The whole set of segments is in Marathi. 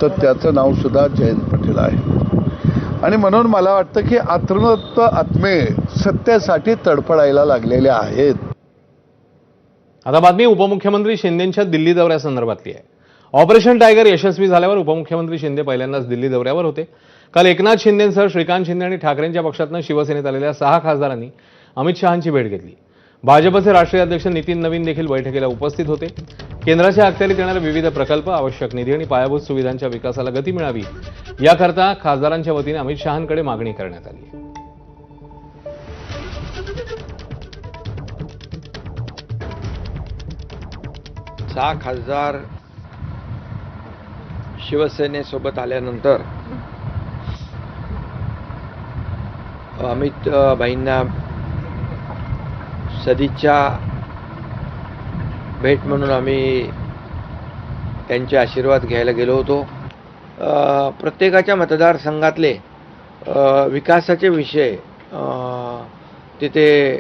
तर त्याचं नाव सुद्धा जयंत पाटील आहे. आणि म्हणून मला वाटतं की आत्मोक्त आत्मे सत्तेसाठी तडफडायला लागलेले आहेत. आता बातमी उपमुख्यमंत्री शिंदेंच्या दिल्ली दौऱ्यासंदर्भातली आहे. ऑपरेशन टायगर यशस्वी झाल्यावर उपमुख्यमंत्री शिंदे पहिल्यांदाच दिल्ली दौऱ्यावर होते. काल एकनाथ शिंदेंसह श्रीकांत शिंदे आणि ठाकरेंच्या पक्षातनं शिवसेनेत आलेल्या 6 खासदारांनी अमित शहांची भेट घेतली. भाजपचे राष्ट्रीय अध्यक्ष नितीन नवीन देखील बैठकीला उपस्थित होते. केंद्राच्या अखत्यारीत येणारे विविध प्रकल्प, आवश्यक निधी आणि पायाभूत सुविधांच्या विकासाला गती मिळावी याकरता खासदारांच्या वतीने अमित शहांकडे मागणी करण्यात आली. 6 खासदार शिवसेनेसोबत आल्यानंतर अमित भाईंना सदिच्छा भेट म्हणून आम्ही त्यांचे आशीर्वाद घ्यायला गेलो होतो. प्रत्येकाच्या मतदारसंघातले विकासाचे विषय तिथे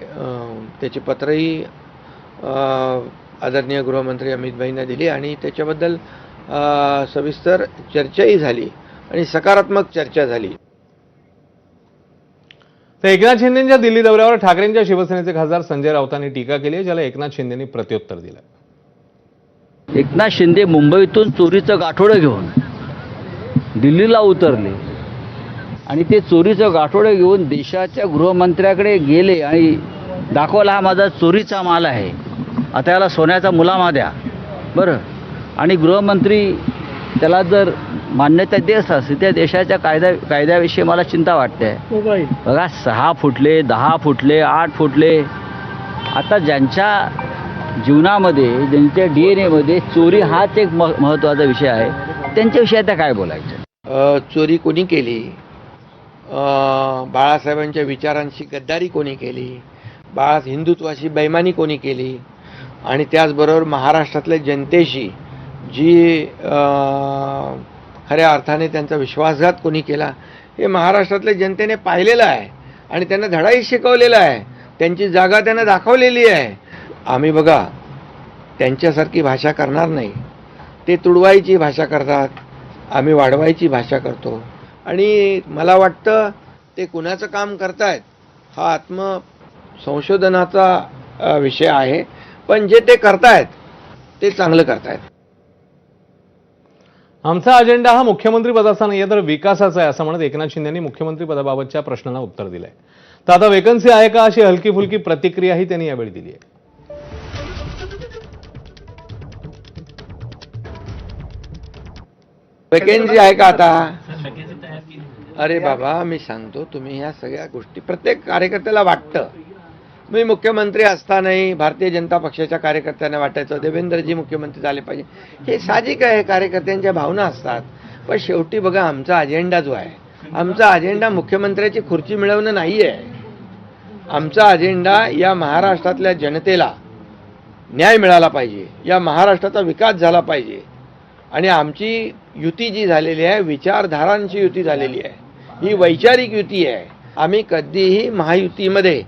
त्याची पत्रही आदरणीय गृहमंत्री अमित भाईंना दिली आणि त्याच्याबद्दल सविस्तर चर्चाही झाली आणि सकारात्मक चर्चा झाली. तर एकनाथ शिंदेंच्या दिल्ली दौऱ्यावर ठाकरेंच्या शिवसेनेचे खासदार संजय राऊतांनी टीका केली आहे, ज्याला एकनाथ शिंदेंनी प्रत्युत्तर दिलं. एकनाथ शिंदे मुंबईतून चोरीचं गाठोडं घेऊन दिल्लीला उतरले आणि ते चोरीचं गाठोडं घेऊन देशाच्या गृहमंत्र्याकडे गेले आणि दाखवला हा माझा चोरीचा माल आहे, आता याला सोन्याचा मुलामा द्या बरं. आणि गृहमंत्री त्याला जर मान्यता देत असते त्या देशाच्या कायद्याविषयी मला चिंता वाटते. बघा 6 फुटले, 10 फुटले, 8 फुटले. आता ज्यांच्या जीवनामध्ये, ज्यांच्या DNA मध्ये चोरी हाच एक महत्त्वाचा विषय आहे, त्यांच्याविषयी आता काय बोलायचं. चोरी कोणी केली, बाळासाहेबांच्या विचारांशी गद्दारी कोणी केली, हिंदुत्वाशी बेईमानी कोणी केली आणि त्याचबरोबर महाराष्ट्रातल्या जनतेशी जी खऱ्या अर्थाने त्यांचा विश्वासघात कोणी केला हे महाराष्ट्रातल्या जनतेने पाहिलेलं आहे आणि त्यांना धडाही शिकवलेला आहे. त्यांची जागा त्यांना दाखवलेली आहे. आम्ही बघा त्यांच्यासारखी भाषा करणार नाही. ते तुडवायची भाषा करतात, आम्ही वाढवायची भाषा करतो. आणि मला वाटतं ते कुणाचं काम करतायत हा आत्मसंशोधनाचा विषय आहे, पण जे ते करतायत ते चांगलं करतायत. आमचा अजेंडा हा मुख्यमंत्री पदाचा नाही तर विकासाचा आहे असं म्हणत एकनाथ शिंदेंनी मुख्यमंत्री पदाबाबतच्या प्रश्नांना उत्तर दिलंय. तर आता वेकन्सी आहे का अशी हलकी फुलकी प्रतिक्रियाही त्यांनी यावेळी दिली आहे. वेकेन्सी आहे का आता? अरे बाबा मी सांगतो, तुम्ही ह्या सगळ्या गोष्टी प्रत्येक कार्यकर्त्याला वाटतं. मी मुख्यमंत्री असतानाही भारतीय जनता पक्षाच्या कार्यकर्त्यांना वाटायचं देवेंद्रजी मुख्यमंत्री झाले पाहिजे. हे साहजिक आहे, कार्यकर्त्यांच्या भावना असतात. पण शेवटी बघा आमचा अजेंडा जो आहे, आमचा अजेंडा मुख्यमंत्र्याची खुर्ची मिळवणं नाही आहे. आमचा अजेंडा या महाराष्ट्रातल्या जनतेला न्याय मिळाला पाहिजे, या महाराष्ट्राचा विकास झाला पाहिजे. आणि आमची युती जी झालेली आहे विचारधारांची युती झालेली आहे, ही वैचारिक युती आहे. आम्ही कधीही महायुतीमध्ये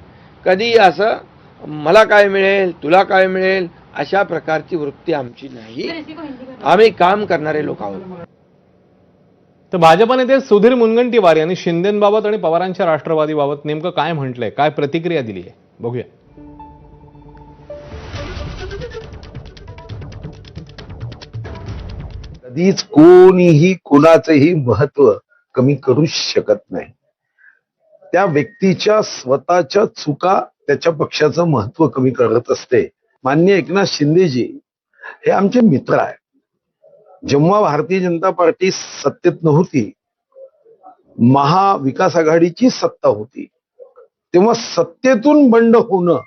कधी असं मला काय मिळेल तुला काय मिळेल अशा प्रकारची वृत्ती आमची नाही. आम्ही काम करणारे लोक आहोत. तर भाजप नेते सुधीर मुनगंटीवार यांनी शिंदेंबाबत आणि पवारांच्या राष्ट्रवादीबाबत नेमकं काय म्हटलंय, काय प्रतिक्रिया दिली आहे बघूया. कधीच कोणीही कुणाचंही महत्व कमी करू शकत नाही. त्या व्यक्तीच्या स्वतःच्या चुका त्याच्या पक्षाचं महत्व कमी करत असते. माननीय एकनाथ शिंदेजी हे आमचे मित्र आहे. जेव्हा भारतीय जनता पार्टी सत्तेत नव्हती, महाविकास आघाडीची सत्ता होती, तेव्हा सत्तेतून बंड होणं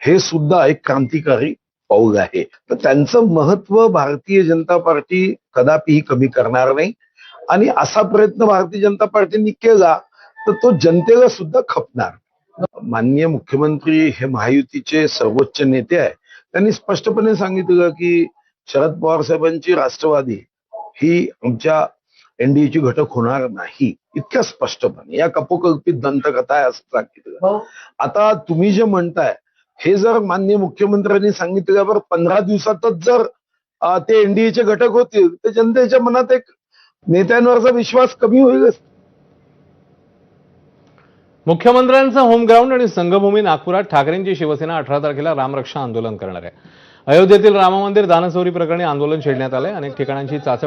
हे सुद्धा एक क्रांतिकारी पाऊल आहे. तर त्यांचं महत्व भारतीय जनता पार्टी कदापिही कमी करणार नाही. आणि असा प्रयत्न भारतीय जनता पार्टीने केला तर तो जनतेला सुद्धा खपणार. माननीय मुख्यमंत्री हे महायुतीचे सर्वोच्च नेते आहे. त्यांनी स्पष्टपणे सांगितलं की शरद पवार साहेबांची राष्ट्रवादी ही आमच्या एनडीएची घटक होणार नाही, इतक्या स्पष्टपणे. या कपोकल्पित दंतकथा आहे असं सांगितलं. आता तुम्ही जे म्हणताय हे जर माननीय मुख्यमंत्र्यांनी सांगितल्यावर 15 दिवसातच जर ते एनडीएचे घटक होतील तर जनतेच्या मनात एक नेत्यांवरचा विश्वास कमी होईलच. मुख्यमंत्र्यांचं होमग्राऊंड आणि संघभूमी नागपुरात ठाकरेंची शिवसेना 18 तारखेला रामरक्षा आंदोलन करणार आहे. अयोध्येतील राम मंदिर दानचोरी प्रकरणी आंदोलन छेडण्यात आलंय. अनेक ठिकाणांची चाचपणी